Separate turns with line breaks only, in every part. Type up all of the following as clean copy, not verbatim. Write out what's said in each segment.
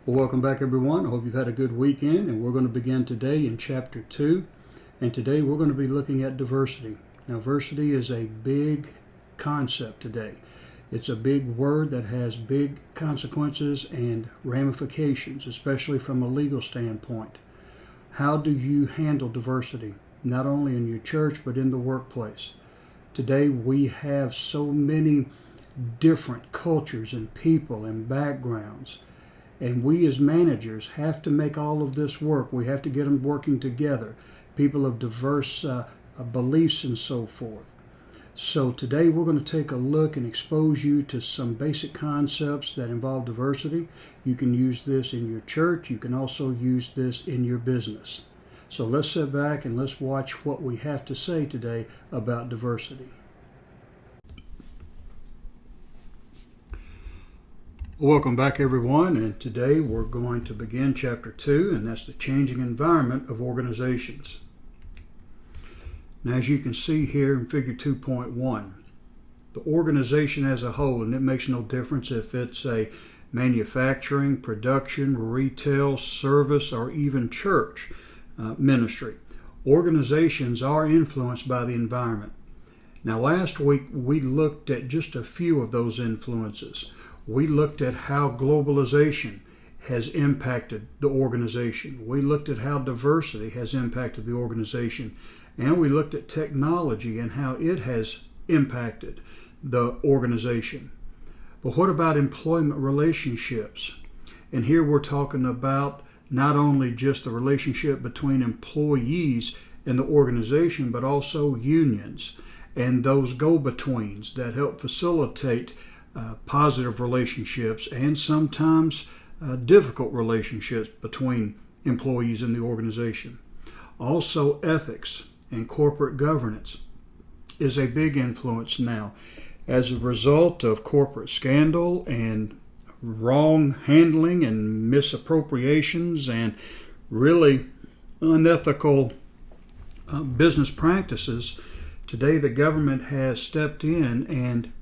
Well, welcome back, everyone. I hope you've had a good weekend, and we're going to begin today in Chapter 2. And today we're going to be looking at diversity. Now, diversity is a big concept today. It's a big word that has big consequences and ramifications, especially from a legal standpoint. How do you handle diversity, not only in your church, but in the workplace? Today we have so many different cultures and people and backgrounds. And we as managers have to make all of this work. We have to get them working together. People of diverse beliefs and so forth. So today we're going to take a look and expose you to some basic concepts that involve diversity. You can use this in your church. You can also use this in your business. So let's sit back and let's watch what we have to say today about diversity. Welcome back, everyone, and today we're going to begin Chapter 2, and that's the changing environment of organizations. Now, as you can see here in Figure 2.1, the organization as a whole, and it makes no difference if it's a manufacturing, production, retail, service, or even church ministry. Organizations are influenced by the environment. Now, last week we looked at just a few of those influences. We looked at how globalization has impacted the organization. We looked at how diversity has impacted the organization. And we looked at technology and how it has impacted the organization. But what about employment relationships? And here we're talking about not only just the relationship between employees and the organization, but also unions and those go-betweens that help facilitate positive relationships and sometimes difficult relationships between employees and the organization. Also, ethics and corporate governance is a big influence now as a result of corporate scandal and wrong handling and misappropriations and really unethical business practices. Today the government has stepped in and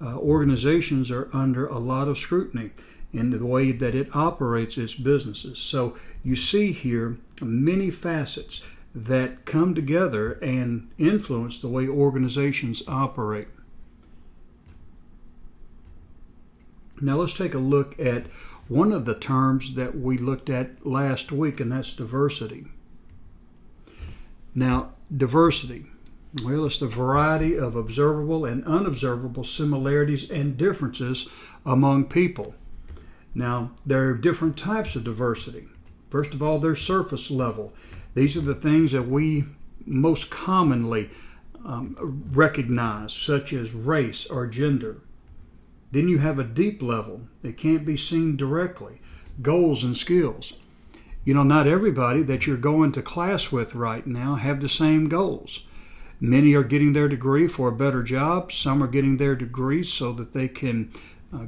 organizations are under a lot of scrutiny in the way that it operates its businesses. So you see here many facets that come together and influence the way organizations operate. Now let's take a look at one of the terms that we looked at last week, and that's diversity. Now, diversity. Well, it's the variety of observable and unobservable similarities and differences among people. Now, there are different types of diversity. First of all, there's surface level. These are the things that we most commonly recognize, such as race or gender. Then you have a deep level that can't be seen directly, goals and skills. You know, not everybody that you're going to class with right now have the same goals. Many are getting their degree for a better job. Some are getting their degrees so that they can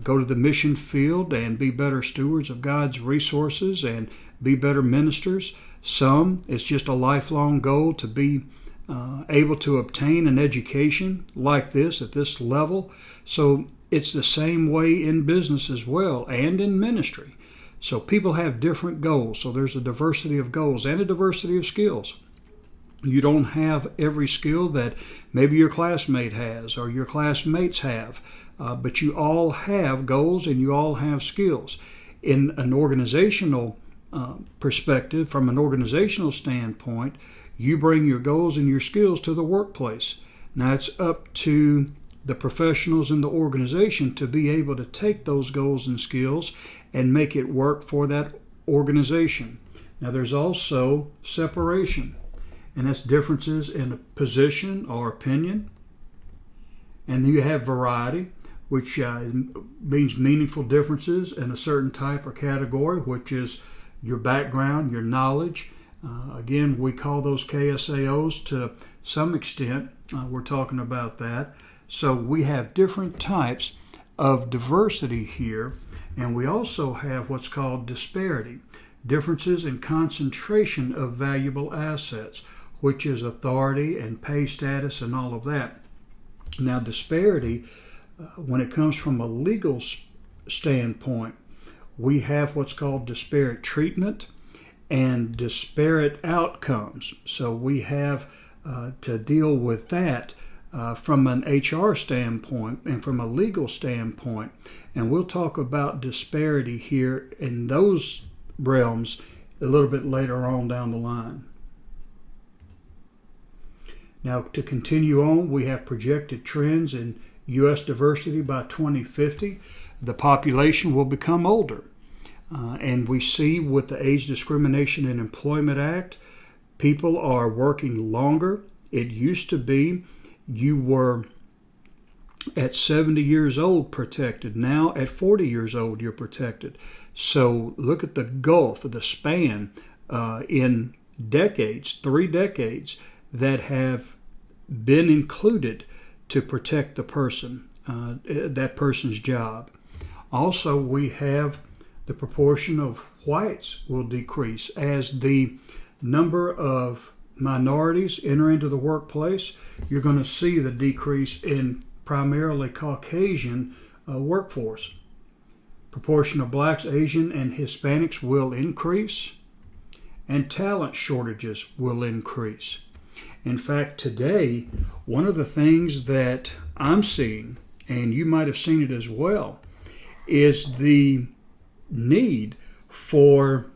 go to the mission field and be better stewards of God's resources and be better ministers. Some, it's just a lifelong goal to be able to obtain an education like this at this level. So it's the same way in business as well and in ministry. So people have different goals. So there's a diversity of goals and a diversity of skills. You don't have every skill that maybe your classmate has or your classmates have, but you all have goals and you all have skills. In an organizational perspective, from an organizational standpoint, you bring your goals and your skills to the workplace. Now it's up to the professionals in the organization to be able to take those goals and skills and make it work for that organization. Now there's also separation. And that's differences in a position or opinion. And then you have variety, which means meaningful differences in a certain type or category, which is your background, your knowledge. Again, we call those KSAOs to some extent. We're talking about that. So we have different types of diversity here, and we also have what's called disparity, differences in concentration of valuable assets, which is authority and pay status and all of that. Now, disparity, when it comes from a legal standpoint, we have what's called disparate treatment and disparate outcomes. So we have to deal with that from an HR standpoint and from a legal standpoint. And we'll talk about disparity here in those realms a little bit later on down the line. Now, to continue on, we have projected trends in U.S. diversity by 2050. The population will become older. And we see with the Age Discrimination in Employment Act, people are working longer. It used to be you were at 70 years old protected. Now at 40 years old you're protected. So look at the gulf, the span in decades, 3 decades, that have been included to protect the person, that person's job. Also, we have the proportion of whites will decrease as the number of minorities enter into the workplace. You're going to see the decrease in primarily Caucasian workforce. Proportion of blacks, Asian, and Hispanics will increase, and talent shortages will increase. In fact, today, one of the things that I'm seeing, and you might have seen it as well, is the need for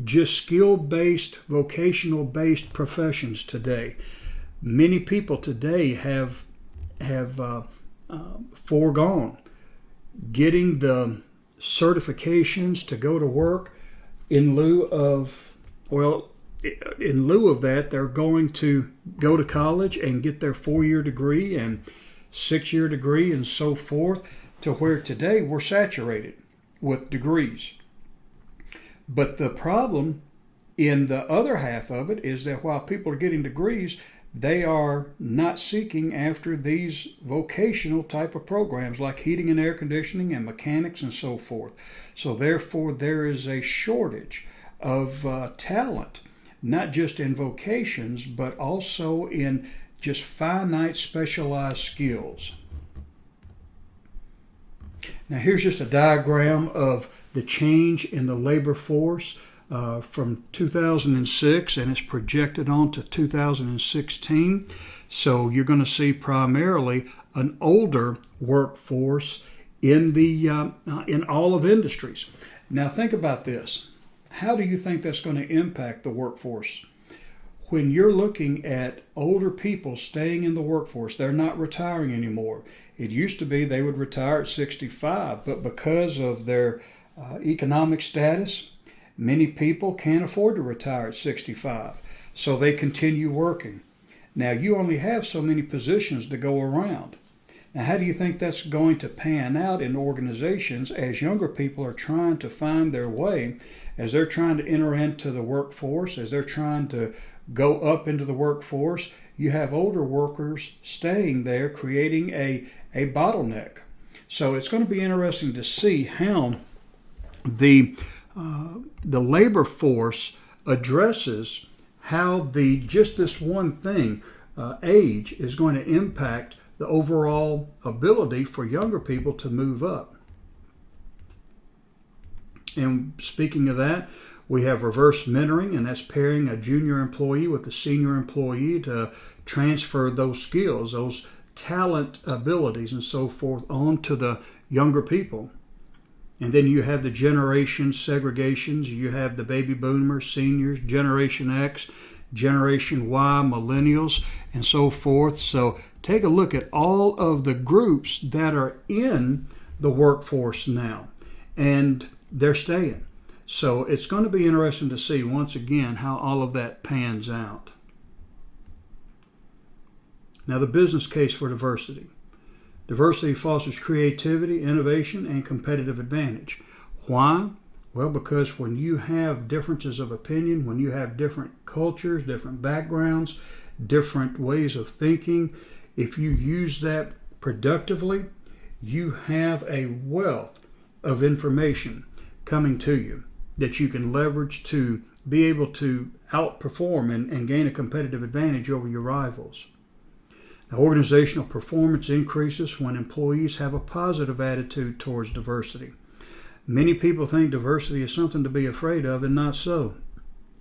just skill-based, vocational-based professions today. Many people today have foregone getting the certifications to go to work in lieu of that, they're going to go to college and get their 4-year degree and 6-year degree and so forth, to where today we're saturated with degrees. But the problem in the other half of it is that while people are getting degrees, they are not seeking after these vocational type of programs like heating and air conditioning and mechanics and so forth. So therefore there is a shortage of talent, not just in vocations, but also in just finite specialized skills. Now here's just a diagram of the change in the labor force from 2006, and it's projected on to 2016. So you're going to see primarily an older workforce in all of industries. Now think about this. How do you think that's going to impact the workforce? When you're looking at older people staying in the workforce, they're not retiring anymore. It used to be they would retire at 65, but because of their economic status, many people can't afford to retire at 65, so they continue working. Now, you only have so many positions to go around. Now, how do you think that's going to pan out in organizations as younger people are trying to find their way, as they're trying to enter into the workforce, as they're trying to go up into the workforce? You have older workers staying there, creating a bottleneck. So it's going to be interesting to see how the labor force addresses how just this one thing, age, is going to impact the overall ability for younger people to move up. And speaking of that, we have reverse mentoring, and that's pairing a junior employee with a senior employee to transfer those skills, those talent abilities and so forth onto the younger people. And then you have the generation segregations. You have the baby boomers, seniors, Generation X, Generation Y, millennials, and so forth. So take a look at all of the groups that are in the workforce now, and they're staying. So it's going to be interesting to see, once again, how all of that pans out. Now, the business case for diversity. Diversity fosters creativity, innovation, and competitive advantage. Why? Well, because when you have differences of opinion, when you have different cultures, different backgrounds, different ways of thinking, if you use that productively, you have a wealth of information coming to you that you can leverage to be able to outperform and gain a competitive advantage over your rivals. Now, organizational performance increases when employees have a positive attitude towards diversity. Many people think diversity is something to be afraid of, and not so.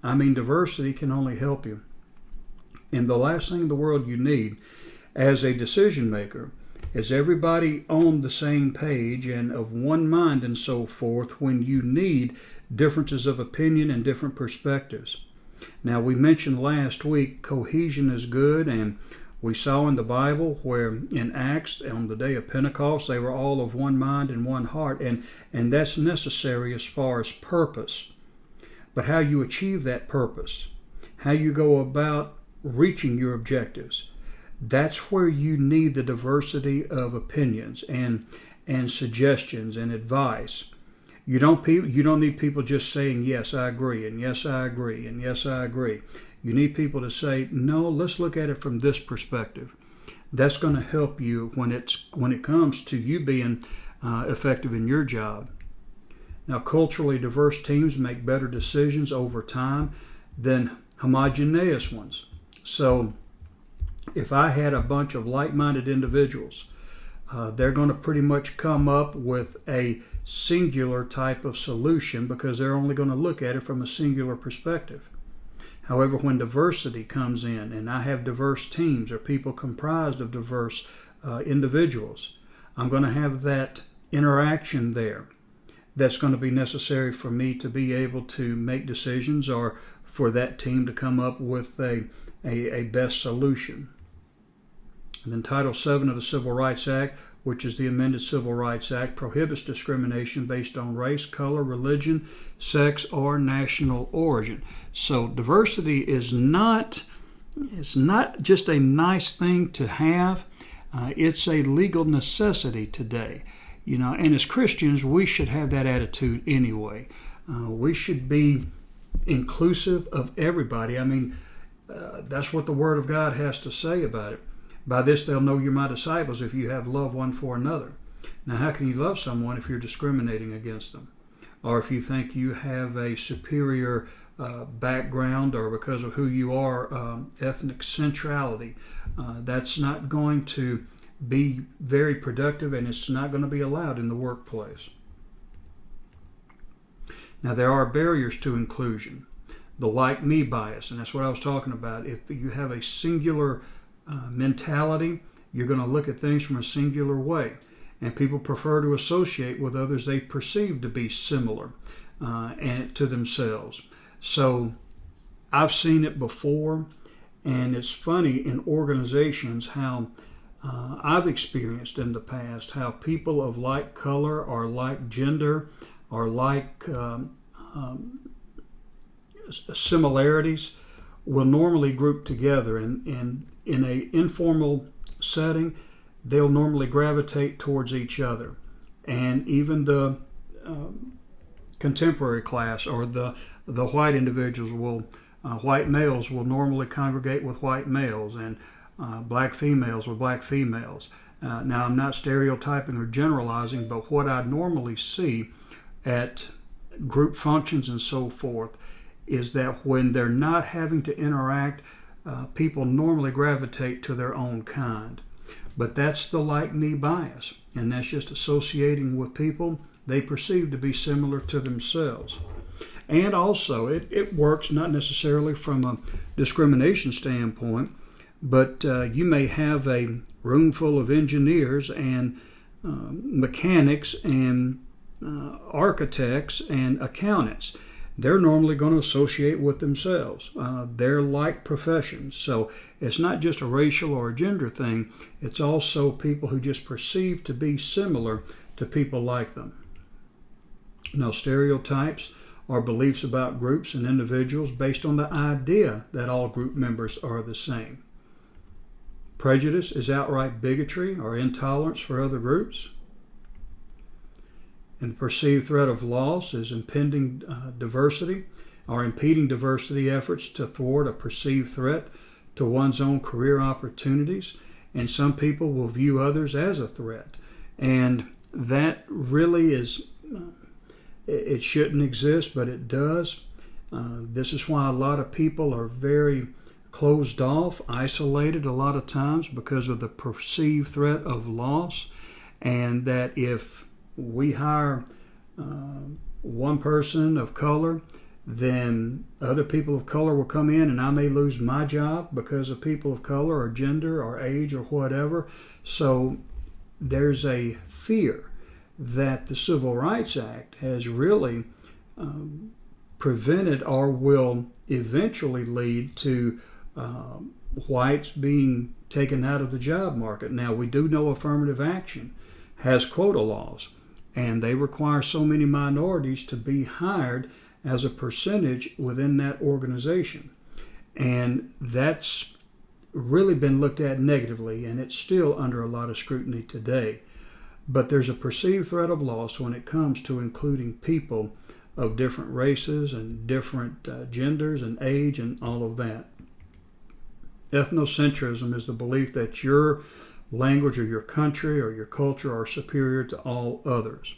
I mean, diversity can only help you. And the last thing in the world you need as a decision maker is everybody on the same page and of one mind and so forth when you need differences of opinion and different perspectives. Now, we mentioned last week cohesion is good, and we saw in the Bible where in Acts on the day of Pentecost they were all of one mind and one heart, and that's necessary as far as purpose. But how you achieve that purpose, how you go about reaching your objectives, that's where you need the diversity of opinions and suggestions and advice. You don't need people just saying, yes, I agree, and yes, I agree, and yes, I agree. You need people to say, no, let's look at it from this perspective. That's going to help you when it comes to you being effective in your job. Now, culturally diverse teams make better decisions over time than homogeneous ones. So if I had a bunch of like-minded individuals, they're going to pretty much come up with a singular type of solution because they're only going to look at it from a singular perspective. However, when diversity comes in, and I have diverse teams or people comprised of diverse individuals, I'm going to have that interaction there that's going to be necessary for me to be able to make decisions or for that team to come up with a best solution. And then Title VII of the Civil Rights Act, which is the amended Civil Rights Act, prohibits discrimination based on race, color, religion, sex, or national origin. So diversity is not just a nice thing to have. It's a legal necessity today. And as Christians, we should have that attitude anyway. We should be inclusive of everybody. I mean, that's what the Word of God has to say about it. By this they'll know you're my disciples if you have love one for another. Now, how can you love someone if you're discriminating against them? Or if you think you have a superior background or because of who you are, ethnic centrality. That's not going to be very productive, and it's not going to be allowed in the workplace. Now, there are barriers to inclusion. The like me bias, and that's what I was talking about. If you have a singular mentality, you're going to look at things from a singular way, and people prefer to associate with others they perceive to be similar and to themselves. So I've seen it before, and it's funny in organizations how I've experienced in the past how people of like color or like gender or like similarities will normally group together, and in an informal setting they'll normally gravitate towards each other. And even the contemporary class or the white individuals white males will normally congregate with white males, and black females with black females. Now, I'm not stereotyping or generalizing, but what I normally see at group functions and so forth is that when they're not having to interact, people normally gravitate to their own kind. But that's the like me bias, and that's just associating with people they perceive to be similar to themselves. And also, it works not necessarily from a discrimination standpoint, but you may have a room full of engineers and mechanics and architects and accountants. They're normally going to associate with themselves. They're like professions. So it's not just a racial or a gender thing. It's also people who just perceive to be similar to people like them. Now, stereotypes are beliefs about groups and individuals based on the idea that all group members are the same. Prejudice is outright bigotry or intolerance for other groups. And the perceived threat of loss is impending diversity or impeding diversity efforts to thwart a perceived threat to one's own career opportunities. And some people will view others as a threat. And that really is, it shouldn't exist, but it does. This is why a lot of people are very closed off, isolated a lot of times because of the perceived threat of loss. And that if we hire one person of color, then other people of color will come in and I may lose my job because of people of color or gender or age or whatever. So there's a fear that the Civil Rights Act has really prevented or will eventually lead to whites being taken out of the job market. Now, we do know affirmative action has quota laws, and they require so many minorities to be hired as a percentage within that organization. And that's really been looked at negatively, and it's still under a lot of scrutiny today. But there's a perceived threat of loss when it comes to including people of different races and different genders and age and all of that. Ethnocentrism is the belief that your language or your country or your culture are superior to all others.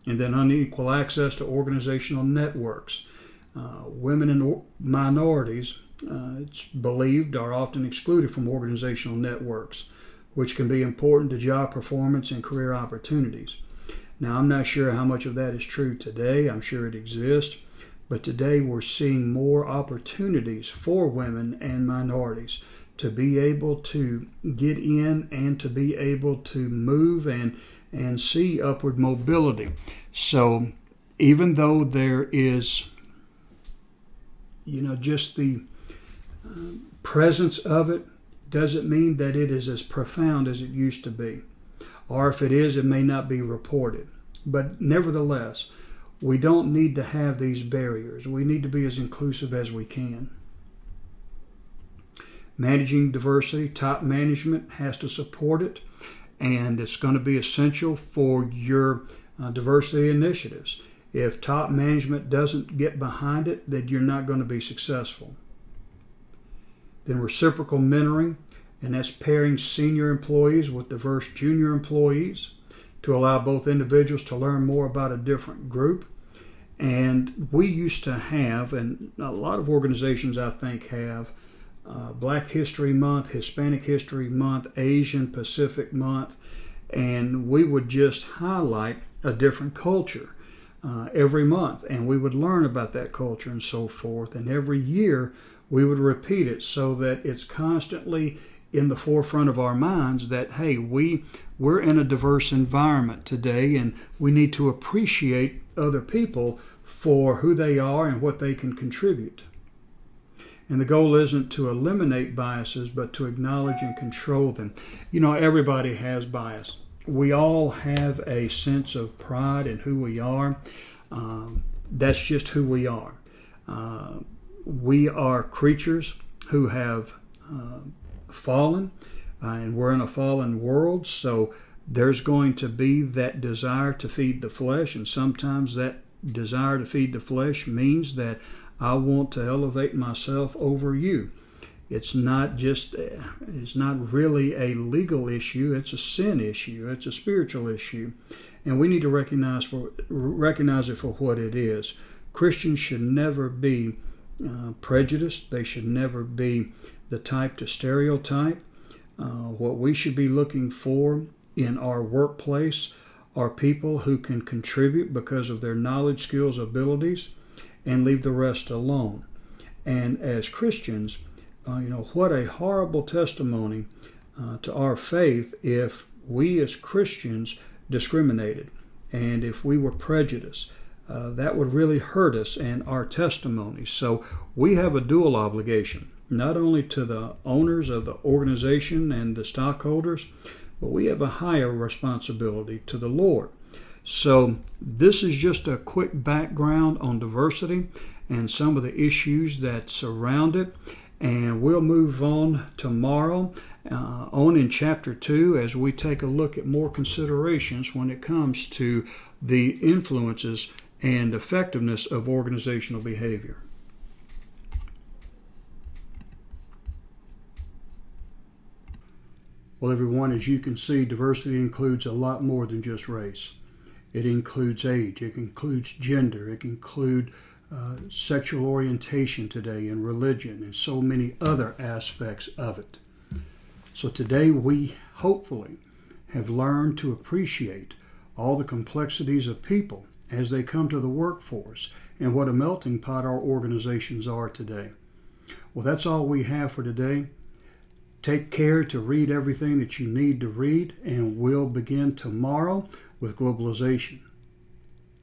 And then unequal access to organizational networks. Women and minorities, it's believed, are often excluded from organizational networks, which can be important to job performance and career opportunities. Now, I'm not sure how much of that is true today. I'm sure it exists. But today we're seeing more opportunities for women and minorities to be able to get in and to be able to move and see upward mobility. So even though there is, just the presence of it, doesn't mean that it is as profound as it used to be. Or if it is, it may not be reported. But nevertheless, we don't need to have these barriers. We need to be as inclusive as we can. Managing diversity, top management has to support it, and it's going to be essential for your diversity initiatives. If top management doesn't get behind it, then you're not going to be successful. Then reciprocal mentoring, and that's pairing senior employees with diverse junior employees to allow both individuals to learn more about a different group. And we used to have, and a lot of organizations I think have, Black History Month, Hispanic History Month, Asian Pacific Month, and we would just highlight a different culture every month, and we would learn about that culture and so forth. And every year we would repeat it so that it's constantly in the forefront of our minds that, hey, we're in a diverse environment today, and we need to appreciate other people for who they are and what they can contribute. And the goal isn't to eliminate biases, but to acknowledge and control them. Everybody has bias. We all have a sense of pride in who we are. That's just who we are. We are creatures who have fallen, and we're in a fallen world, so there's going to be that desire to feed the flesh, and sometimes that desire to feed the flesh means that I want to elevate myself over you. It's not really a legal issue, it's a sin issue, it's a spiritual issue, and we need to recognize it for what it is. Christians should never be prejudiced. They should never be the type to stereotype. What we should be looking for in our workplace are people who can contribute because of their knowledge, skills, abilities, and leave the rest alone. And as Christians, what a horrible testimony to our faith if we as Christians discriminated and if we were prejudiced. That would really hurt us and our testimony. So we have a dual obligation, not only to the owners of the organization and the stockholders, but we have a higher responsibility to the Lord. So this is just a quick background on diversity and some of the issues that surround it. And we'll move on tomorrow on in chapter 2 as we take a look at more considerations when it comes to the influences and effectiveness of organizational behavior. Well, everyone, as you can see, diversity includes a lot more than just race. It includes age, it includes gender, it includes sexual orientation today and religion and so many other aspects of it. So today we hopefully have learned to appreciate all the complexities of people as they come to the workforce, and what a melting pot our organizations are today. Well, that's all we have for today. Take care to read everything that you need to read, and we'll begin tomorrow with globalization.